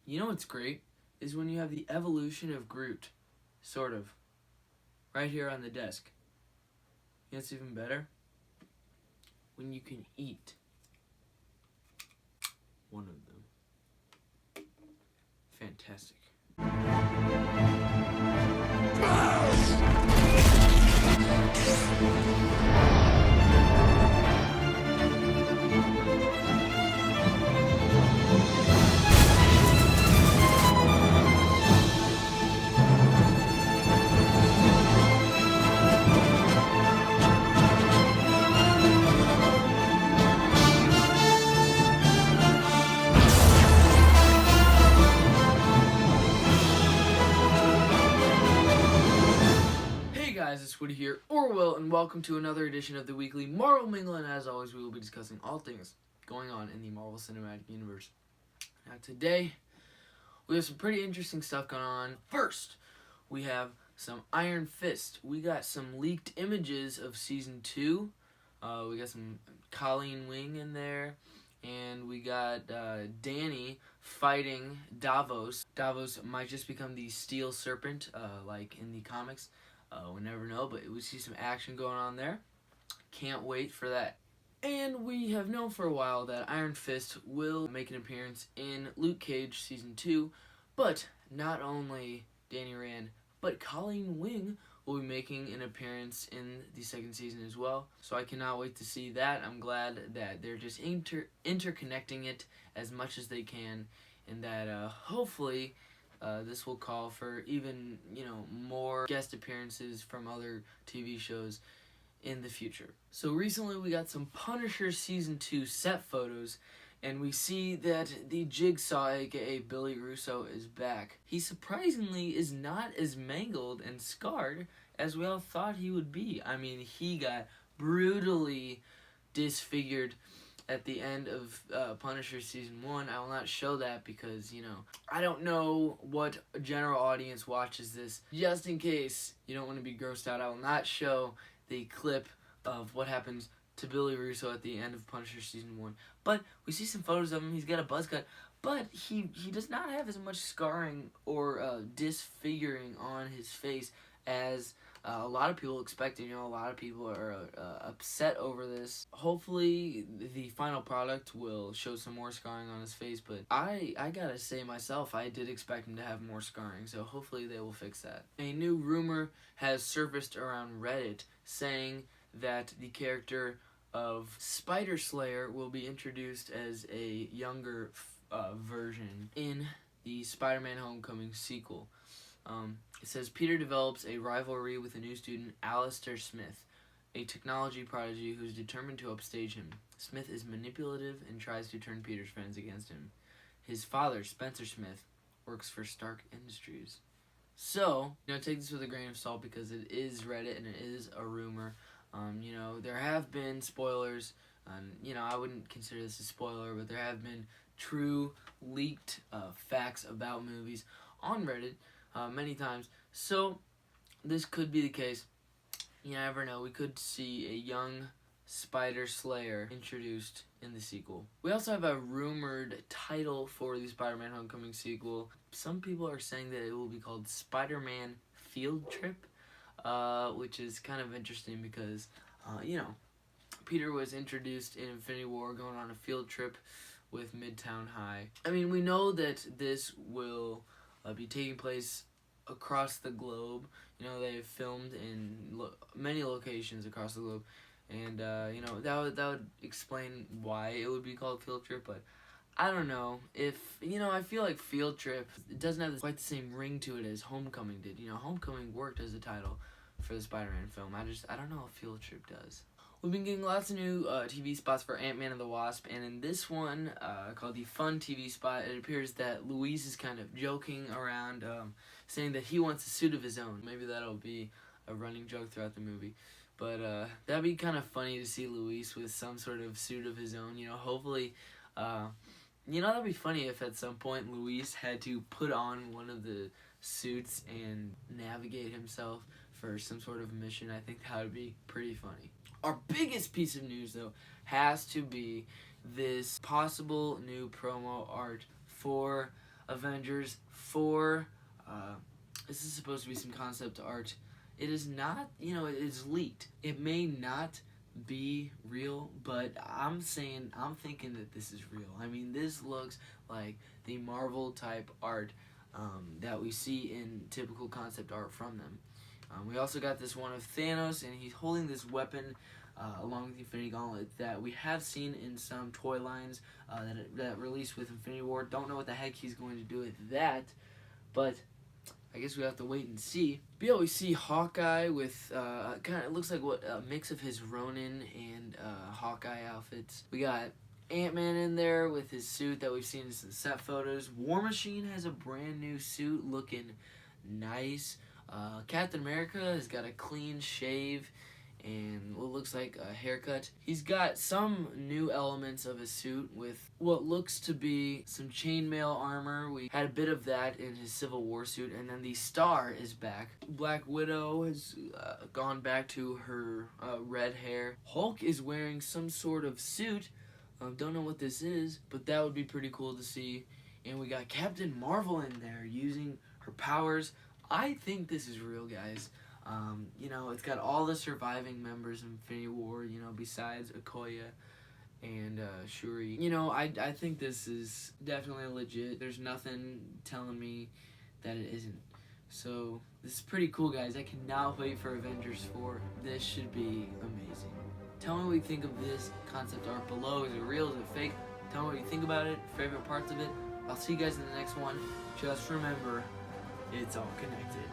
You know what's great? Is when you have the evolution of Groot, sort of, right here on the desk. You know what's even better? When you can eat one of them. Fantastic. Hey guys, it's Woody here, or Will, and welcome to another edition of the weekly Marvel Mingle, and as always we will be discussing all things going on in the Marvel Cinematic Universe. Now today, we have some pretty interesting stuff going on. First, we have some Iron Fist. We got some leaked images of Season 2. We got some Colleen Wing in there. And we got Danny fighting Davos. Davos might just become the Steel Serpent, like in the comics. We never know, but we see some action going on there. Can't wait for that. And we have known for a while that Iron Fist will make an appearance in Luke Cage Season 2, but not only Danny Rand, but Colleen Wing will be making an appearance in the second season as well. So I cannot wait to see that. I'm glad that they're just interconnecting it as much as they can, and that hopefully this will call for even, more guest appearances from other TV shows in the future. So recently we got some Punisher Season 2 set photos, and we see that the Jigsaw, aka Billy Russo, is back. He surprisingly is not as mangled and scarred as we all thought he would be. I mean, he got brutally disfigured at the end of Punisher Season 1. I will not show that because, I don't know what general audience watches this. Just in case you don't want to be grossed out, I will not show the clip of what happens to Billy Russo at the end of Punisher Season 1. But we see some photos of him. He's got a buzz cut, but he does not have as much scarring or disfiguring on his face as a lot of people expected. A lot of people are upset over this. Hopefully the final product will show some more scarring on his face, but I gotta say myself, I did expect him to have more scarring, so hopefully they will fix that. A new rumor has surfaced around Reddit saying that the character of Spider Slayer will be introduced as a younger version in the Spider-Man Homecoming sequel. It says Peter develops a rivalry with a new student, Alistair Smith, a technology prodigy who's determined to upstage him. Smith is manipulative and tries to turn Peter's friends against him. His father, Spencer Smith, works for Stark Industries. So, take this with a grain of salt because it is Reddit and it is a rumor. There have been spoilers, and, I wouldn't consider this a spoiler, but there have been true leaked facts about movies on Reddit many times. So, this could be the case. You never know. We could see a young Spider Slayer introduced in the sequel. We also have a rumored title for the Spider-Man Homecoming sequel. Some people are saying that it will be called Spider-Man Field Trip, which is kind of interesting because, Peter was introduced in Infinity War going on a field trip with Midtown High. I mean, we know that this will be taking place across the globe. They've filmed in many locations across the globe, and that would explain why it would be called Field Trip. But I don't know if I feel like Field Trip, it doesn't have quite the same ring to it as Homecoming did. Homecoming worked as a title for the Spider-Man film. I don't know if Field Trip does. We've been getting lots of new TV spots for Ant-Man and the Wasp, and in this one, called the Fun TV spot, it appears that Luis is kind of joking around, saying that he wants a suit of his own. Maybe that'll be a running joke throughout the movie. But that'd be kind of funny to see Luis with some sort of suit of his own. Hopefully, that'd be funny if at some point Luis had to put on one of the suits and navigate himself for some sort of mission. I think that would be pretty funny. Our biggest piece of news, though, has to be this possible new promo art for Avengers 4. This is supposed to be some concept art. It is not, you know, it is leaked. It may not be real, but I'm thinking that this is real. I mean, this looks like the Marvel type art that we see in typical concept art from them. We also got this one of Thanos, and he's holding this weapon along with the Infinity Gauntlet that we have seen in some toy lines that released with Infinity War. Don't know what the heck he's going to do with that, but I guess we have to wait and see. But yeah, we see Hawkeye with kind of looks like what a mix of his Ronin and Hawkeye outfits. We got Ant-Man in there with his suit that we've seen in some set photos. War Machine has a brand new suit looking nice. Captain America has got a clean shave and what looks like a haircut. He's got some new elements of his suit with what looks to be some chainmail armor. We had a bit of that in his Civil War suit, and then the Star is back. Black Widow has gone back to her red hair. Hulk is wearing some sort of suit. Don't know what this is, but that would be pretty cool to see. And we got Captain Marvel in there using her powers. I think this is real, guys. You know, it's got all the surviving members of Infinity War, you know, besides Okoye and Shuri. You know, I think this is definitely legit. There's nothing telling me that it isn't. So, this is pretty cool, guys. I cannot wait for Avengers 4. This should be amazing. Tell me what you think of this concept art below. Is it real? Is it fake? Tell me what you think about it, favorite parts of it. I'll see you guys in the next one. Just remember, it's all connected.